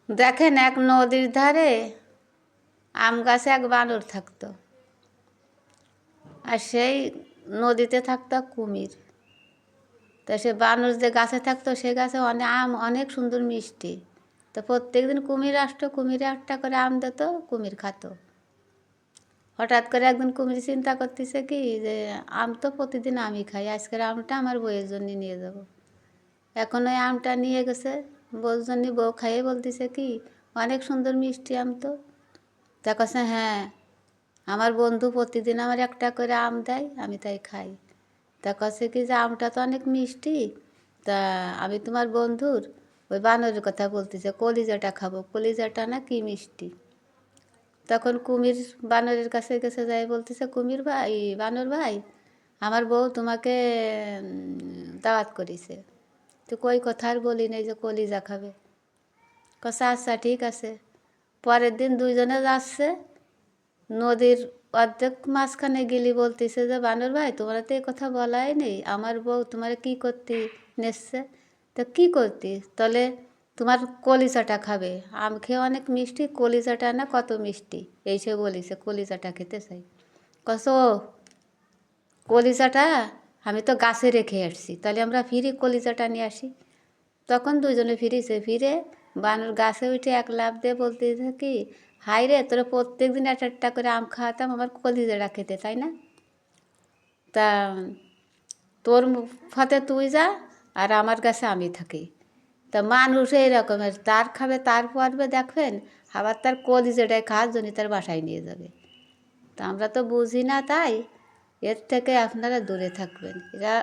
দেখেন, এক নদীর ধারে আম গাছে এক বানর থাকতো। আর সেই নদীতে থাকতো কুমির। তা সে বানর যে গাছে থাকতো সে গাছে অনেক সুন্দর মিষ্টি। তো প্রত্যেক দিন কুমির আসতো, কুমিরে একটা করে আম দিত, কুমির খাতো। হঠাৎ করে একদিন কুমির চিন্তা করতেছে কি যে আম তো প্রতিদিন আমি খাই, আজকের আমটা আমার বউয়ের জন্য নিয়ে যাব। এখন ওই আমটা নিয়ে গেছে, বউর জন্য। বউ খাইয়ে বলতেছে কি, অনেক সুন্দর মিষ্টি আম তো। তা কাছে হ্যাঁ, আমার বন্ধু প্রতিদিন আমার একটা করে আম দেয়, আমি তাই খাই। তা কাছে কি যে আমটা তো অনেক মিষ্টি, তা আমি তোমার বন্ধুর ওই বানরের কথা বলতেছে, কলিজাটা খাবো, কলিজাটা না কি মিষ্টি। তখন কুমির বানরের কাছে গেছে, যাই বলতেছে, কুমির ভাই, বানর ভাই, আমার বউ তোমাকে দাওয়াত করেছে, তো কই কথা আর বলি নেই যে কলিজা খাবে। কষা আচ্ছা ঠিক আছে। পরের দিন দুইজনে যাচ্ছে নদীর অর্ধেক মাঝখানে গেলি, বলতেছে যে বানর ভাই, তোমার তো এই কথা বলাই নেই, আমার বউ তোমার কি করতে নেসছে, তো কী করতি তাহলে, তোমার কলিজাটা খাবে, আম খেয়ে অনেক মিষ্টি, কলিজাটা না কত মিষ্টি, এই সে বলিছে কলিজাটা খেতে চাই। কস ও, কলিজাটা আমি তো গাছে রেখে আসছি, তাহলে আমরা ফিরি কলিজাটা নিয়ে আসি। তখন দুজনে ফিরেছে, ফিরে বানর গাছে উঠে এক লাফ দিয়ে বলতে থাকি, হাই রে, তোরা প্রত্যেক দিন একটা একটা করে আম খাওয়াতাম, আমার কলিজাটা খেতে, তাই না? তা তোর ফতে তুই যা, আর আমার কাছে আমি থাকি। তা মানুষ এই রকমের, তার খাবে তার পরবে দেখবেন, আবার তার কলিজাটাই খাওয়ার জন্য তার বাসায় নিয়ে যাবে। তা আমরা তো বুঝি না, তাই এর থেকে আপনারা দূরে থাকবেন। এরা